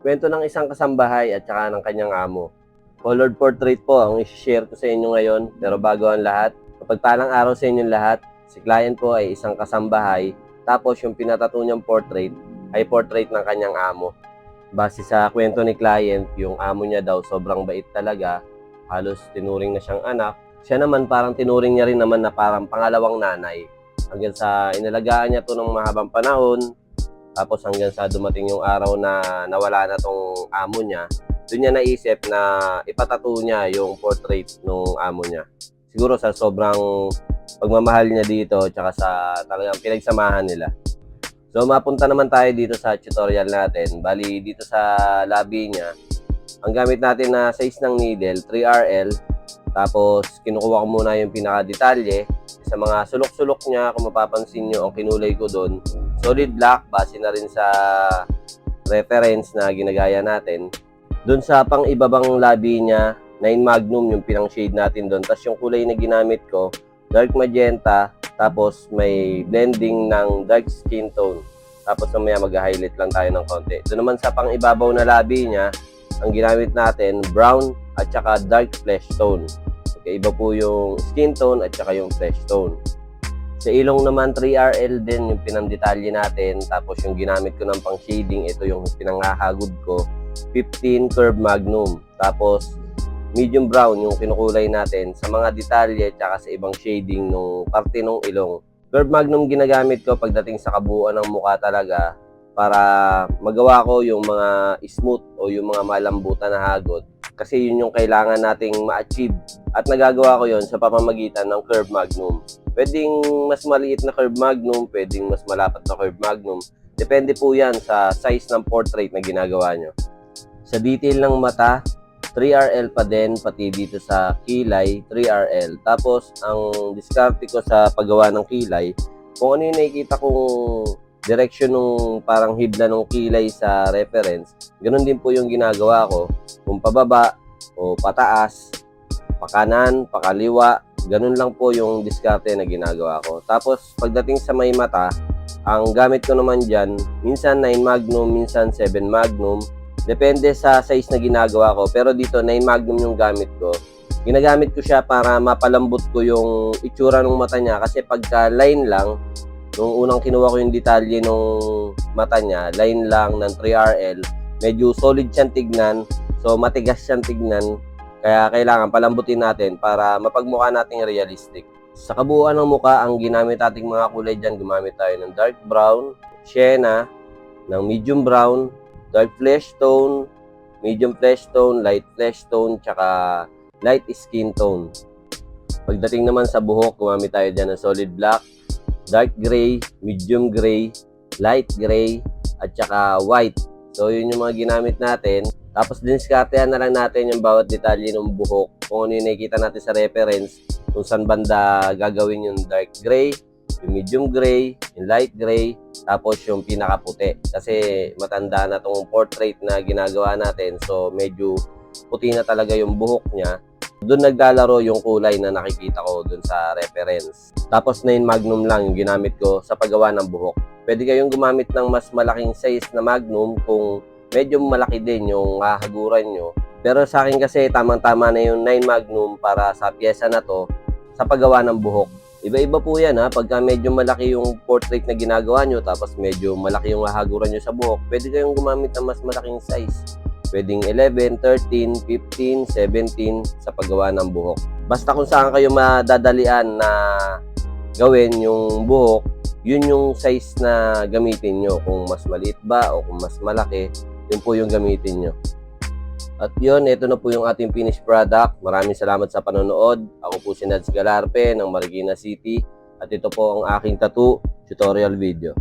Kwento ng isang kasambahay at saka ng kanyang amo. Colored portrait po ang i-share ko sa inyo ngayon, pero bago ang lahat, mapagpalang araw sa inyong lahat. Si client po ay isang kasambahay, tapos yung pinatato niyang portrait ay portrait ng kanyang amo. Base sa kwento ni client, yung amo niya daw sobrang bait talaga, halos tinuring na siyang anak. Siya naman parang tinuring niya rin naman na parang pangalawang nanay. Hanggang sa inalagaan niya to ng mahabang panahon, tapos hanggang sa dumating yung araw na nawala na tong amo niya, doon niya naisip na ipatato niya yung portrait ng amo niya. Siguro sa sobrang pagmamahal niya dito, tsaka sa talagang pinagsamahan nila. So mapunta naman tayo dito sa tutorial natin. Bali dito sa lobby niya, ang gamit natin na size ng needle, 3RL. Tapos kinukuha ko muna yung pinaka-detalye. Sa mga sulok-sulok niya, kung mapapansin nyo, ang kinulay ko doon, solid black, base na rin sa reference na ginagaya natin. Doon sa pang-ibabang labi niya, 9 Magnum yung pinang-shade natin doon. Tapos yung kulay na ginamit ko, dark magenta, tapos may blending ng dark skin tone. Tapos mamaya mag-highlight lang tayo ng konti. Doon naman sa pang-ibabaw na labi niya, ang ginamit natin, brown at saka dark flesh tone. Okay, iba po yung skin tone at saka yung flesh tone. Sa ilong naman, 3RL din yung pinandetalye natin. Tapos yung ginamit ko ng pang shading, ito yung pinangahagod ko, 15 curve magnum. Tapos medium brown yung kinukulay natin sa mga detalye at saka sa ibang shading ng parte ng ilong. Curve magnum ginagamit ko pagdating sa kabuuan ng mukha talaga, para magawa ko yung mga smooth o yung mga malambutan na hagod. Kasi yun yung kailangan nating ma-achieve. At nagagawa ko yun sa pamamagitan ng curve magnum. Pwedeng mas maliit na curve magnum, pwedeng mas malapat na curve magnum. Depende po yan sa size ng portrait na ginagawa nyo. Sa detail ng mata, 3RL pa din, pati dito sa kilay, 3RL. Tapos, ang diskarte ko sa paggawa ng kilay, kung ano yung nakikita kong direction nung parang hibla ng kilay sa reference, ganun din po yung ginagawa ko. Kung pababa o pataas, pakanan, pakaliwa, ganun lang po yung diskarte na ginagawa ko. Tapos pagdating sa may mata, ang gamit ko naman dyan, minsan 9 Magnum, minsan 7 Magnum. Depende sa size na ginagawa ko. Pero dito 9 Magnum yung gamit ko. Ginagamit ko siya para mapalambot ko yung itsura ng mata niya. Kasi pagka line lang, nung unang kinuha ko yung detalye nung mata niya, line lang ng 3RL, medyo solid siyang tignan, so matigas siyang tignan, kaya kailangan palambutin natin para mapagmukha nating realistic. Sa kabuuan ng muka, ang ginamit nating mga kulay dyan, gumamit tayo ng dark brown, sienna, ng medium brown, dark flesh tone, medium flesh tone, light flesh tone, tsaka light skin tone. Pagdating naman sa buhok, gumamit tayo dyan ng solid black, dark gray, medium gray, light gray, at saka white. So, yun yung mga ginamit natin. Tapos, diniskartehan na lang natin yung bawat detalye ng buhok. Kung ano yung nakikita natin sa reference, kung saan banda gagawin yung dark gray, yung medium gray, yung light gray, tapos yung pinakaputi. Kasi matanda na tong portrait na ginagawa natin. So, medyo puti na talaga yung buhok niya. Doon naglalaro yung kulay na nakikita ko doon sa reference. Tapos 9 Magnum lang yung ginamit ko sa paggawa ng buhok. Pwede kayong gumamit ng mas malaking size na Magnum kung medyo malaki din yung hahaguran nyo. Pero sa akin kasi tamang-tama na yung 9 Magnum para sa pyesa na to sa paggawa ng buhok. Iba-iba po yan ha. Pagka medyo malaki yung portrait na ginagawa nyo, tapos medyo malaki yung hahaguran nyo sa buhok, pwede kayong gumamit ng mas malaking size. Pwedeng 11, 13, 15, 17 sa paggawa ng buhok. Basta kung saan kayo madadalian na gawin yung buhok, yun yung size na gamitin nyo. Kung mas maliit ba o kung mas malaki, yun po yung gamitin nyo. At yun, ito na po yung ating finished product. Maraming salamat sa panonood. Ako po si Nads Galarpe ng Marikina City. At ito po ang aking tattoo tutorial video.